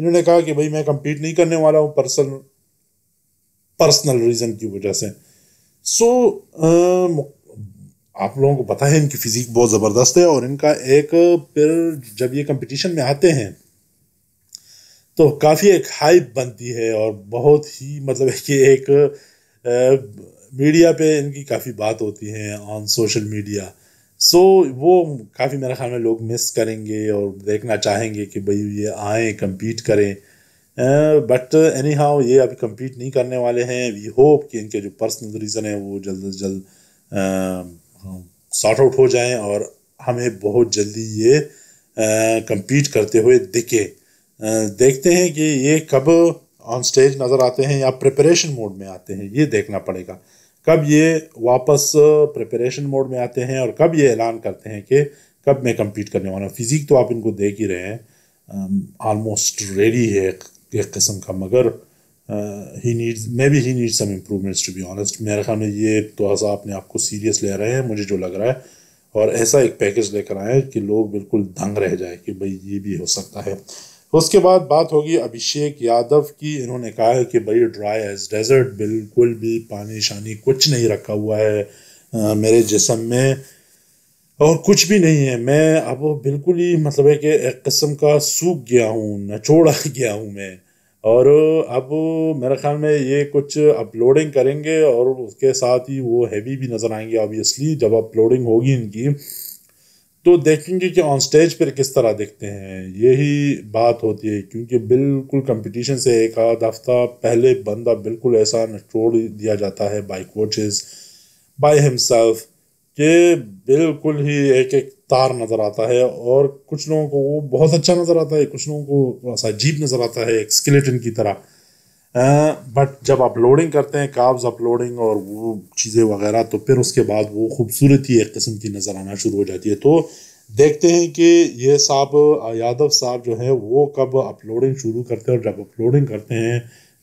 انہوں نے کہا کہ بھائی میں کمپیٹ نہیں کرنے والا ہوں پرسنل ریزن کی وجہ سے. سو آپ لوگوں کو پتہ ہے ان کی فزیک بہت زبردست ہے، اور ان کا ایک پھر جب یہ کمپٹیشن میں آتے ہیں تو کافی ایک ہائپ بنتی ہے، اور بہت ہی مطلب ہے کہ ایک میڈیا پہ ان کی کافی بات ہوتی ہے آن سوشل میڈیا. سو وہ کافی میرے خیال میں لوگ مس کریں گے اور دیکھنا چاہیں گے کہ بھئی یہ آئیں کمپیٹ کریں. بٹ اینی ہاؤ یہ ابھی کمپیٹ نہیں کرنے والے ہیں. وی ہوپ کہ ان کے جو پرسنل ریزن ہیں وہ جلد از جلد سارٹ آؤٹ ہو جائیں اور ہمیں بہت جلدی یہ کمپیٹ کرتے ہوئے دکھے. دیکھتے ہیں کہ یہ کب آن سٹیج نظر آتے ہیں یا پریپریشن موڈ میں آتے ہیں، یہ دیکھنا پڑے گا کب یہ واپس پریپریشن موڈ میں آتے ہیں اور کب یہ اعلان کرتے ہیں کہ کب میں کمپیٹ کرنے والا ہوں. فزیک تو آپ ان کو دیکھ ہی رہے ہیں، آلموسٹ ریڈی ہے ایک قسم کا، مگر he need some improvements to be honest. میرے خیال میں یہ تو ایسا اپنے آپ کو سیریس لے رہے ہیں مجھے جو لگ رہا ہے، اور ایسا ایک پیکج لے کر آئے کہ لوگ بالکل دنگ رہ جائے کہ بھئی یہ بھی ہو سکتا ہے. اس کے بعد بات ہوگی ابھیشیک یادو کی. انہوں نے کہا ہے کہ بھئی ڈرائی ایز ڈیزرٹ، بالکل بھی پانی شانی کچھ نہیں رکھا ہوا ہے میرے جسم میں اور کچھ بھی نہیں ہے. میں اب بالکل ہی مطلب ہے کہ ایک قسم کا سوکھ گیا ہوں، نچوڑا گیا ہوں میں. اور اب میرے خیال میں یہ کچھ اپلوڈنگ کریں گے اور اس کے ساتھ ہی وہ ہیوی بھی نظر آئیں گے. آبویسلی جب اپلوڈنگ ہوگی ان کی تو دیکھیں گے کہ آن سٹیج پر کس طرح دکھتے ہیں. یہی بات ہوتی ہے کیونکہ بالکل کمپٹیشن سے ایک آدھ ہفتہ پہلے بندہ بالکل ایسا نچوڑ دیا جاتا ہے بائی کوچز بائی ہمسیلف کہ بالکل ہی ایک ایک تار نظر آتا ہے. اور کچھ لوگوں کو وہ بہت اچھا نظر آتا ہے، کچھ لوگوں کو تھوڑا سا عجیب نظر آتا ہے ایک اسکلیٹن کی طرح. بٹ جب اپلوڈنگ کرتے ہیں کابز اپلوڈنگ اور وہ چیزیں وغیرہ تو پھر اس کے بعد وہ خوبصورتی ایک قسم کی نظر آنا شروع ہو جاتی ہے. تو دیکھتے ہیں کہ یہ یادو صاحب جو ہے وہ کب اپلوڈنگ شروع کرتے ہیں، اور جب اپلوڈنگ کرتے ہیں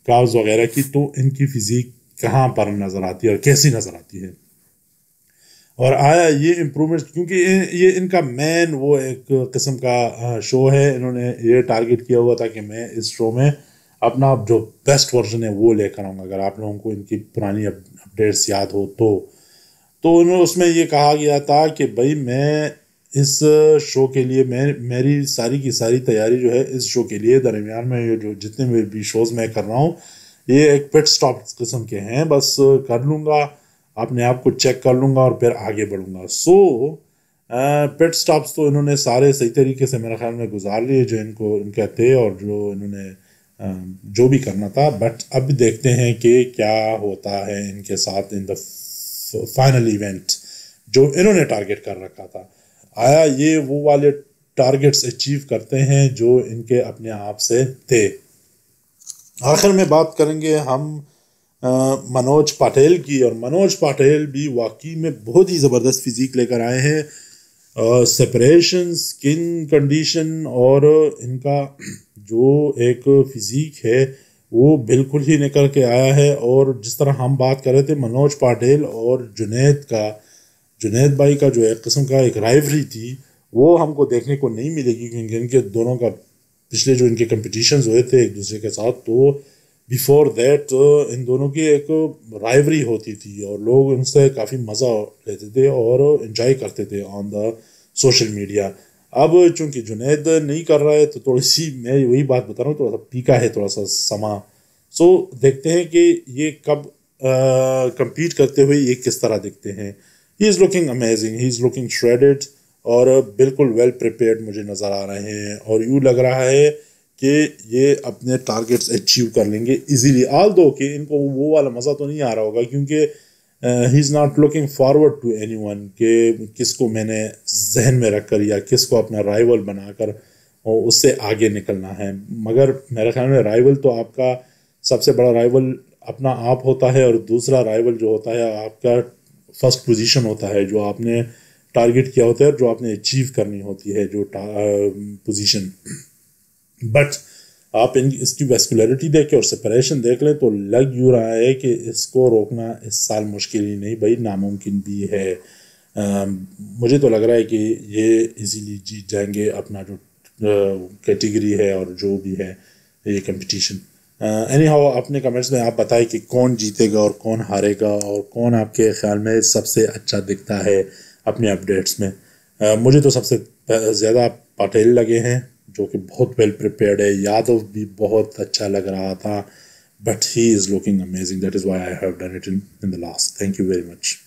کابز وغیرہ کی تو ان کی فزیک کہاں پر نظر آتی ہے اور کیسی نظر آتی ہے، اور آیا یہ امپرومنٹ. کیونکہ یہ ان کا مین وہ ایک قسم کا شو ہے. انہوں نے یہ ٹارگٹ کیا ہوا تھا کہ میں اس شو میں اپنا جو بیسٹ ورژن ہے وہ لے کر آؤں گا. اگر آپ لوگوں کو ان کی پرانی اپڈیٹس یاد ہو تو انہوں اس میں یہ کہا گیا تھا کہ بھائی میں اس شو کے لیے میری ساری کی ساری تیاری جو ہے اس شو کے لیے درمیان میں یہ جو جتنے بھی شوز میں کر رہا ہوں یہ ایک پٹ سٹاپ قسم کے ہیں، بس کر لوں گا اپنے آپ کو چیک کر لوں گا اور پھر آگے بڑھوں گا. سو پٹ سٹاپس تو انہوں نے سارے صحیح طریقے سے میرے خیال میں گزار لیے جو ان کے تھے اور جو انہوں نے جو بھی کرنا تھا. بٹ اب دیکھتے ہیں کہ کیا ہوتا ہے ان کے ساتھ ان دا فائنل ایونٹ جو انہوں نے ٹارگٹ کر رکھا تھا. آیا یہ وہ والے ٹارگٹس اچیو کرتے ہیں جو ان کے اپنے آپ سے تھے. آخر میں بات کریں گے ہم منوج پاٹل کی، اور منوج پاٹل بھی واقعی میں بہت ہی زبردست فزیک لے کر آئے ہیں. سیپریشن، سکن کنڈیشن اور ان کا جو ایک فزیک ہے وہ بالکل ہی نکل کے آیا ہے. اور جس طرح ہم بات کر رہے تھے منوج پاٹل اور جنید بھائی کا جو ایک قسم کا ایک رائیوری تھی وہ ہم کو دیکھنے کو نہیں ملے گی، کیونکہ ان کے دونوں کا پچھلے جو ان کے کمپٹیشنز ہوئے تھے ایک دوسرے کے ساتھ تو بیفور دیٹ ان دونوں کی ایک رائیوری ہوتی تھی اور لوگ ان سے کافی مزہ لیتے تھے اور انجوائے کرتے تھے آن دا سوشل میڈیا. اب چونکہ جنید نہیں کر رہا ہے تو تھوڑی سی میں وہی بات بتا رہا ہوں، تھوڑا سا پیکا ہے تھوڑا سا سما. سو دیکھتے ہیں کہ یہ کب کمپیٹ کرتے ہوئے یہ کس طرح دکھتے ہیں. He is looking amazing, he is looking shredded اور بالکل ویل پریپیئرڈ مجھے نظر آ رہے ہیں، اور یوں لگ رہا ہے کہ یہ اپنے ٹارگٹس اچیو کر لیں گے ایزیلی. آل دو کہ ان کو وہ والا مزہ تو نہیں آ رہا ہوگا کیونکہ he is not looking forward to anyone کہ کس کو میں نے ذہن میں رکھ کر یا کس کو اپنا رائیول بنا کر اور اس سے آگے نکلنا ہے. مگر میرے خیال میں رائیول تو آپ کا سب سے بڑا رائیول اپنا آپ ہوتا ہے، اور دوسرا رائیول جو ہوتا ہے آپ کا فرسٹ پوزیشن ہوتا ہے جو آپ نے ٹارگٹ کیا ہوتا ہے اور جو آپ نے اچیو کرنی ہوتی ہے جو پوزیشن. بٹ آپ اس کی ویسکولیرٹی دیکھ کے اور سپریشن دیکھ لیں تو لگ یوں رہا ہے کہ اس کو روکنا اس سال مشکل ہی نہیں بھائی ناممکن بھی ہے. مجھے تو لگ رہا ہے کہ یہ ایزیلی جیت جائیں گے اپنا جو کیٹیگری ہے اور جو بھی ہے. یہ کمپٹیشن. اینی ہاؤ اپنے کمنٹس میں آپ بتائیں کہ کون جیتے گا اور کون ہارے گا اور کون آپ کے خیال میں سب سے اچھا دکھتا ہے اپنے اپڈیٹس میں. مجھے تو سب سے زیادہ پٹیل لگے ہیں جو کہ بہت ویل پریپیئرڈ ہے. یادو بھی بہت اچھا لگ رہا تھا but he is looking amazing. That is why I have done it in the last. Thank you very much.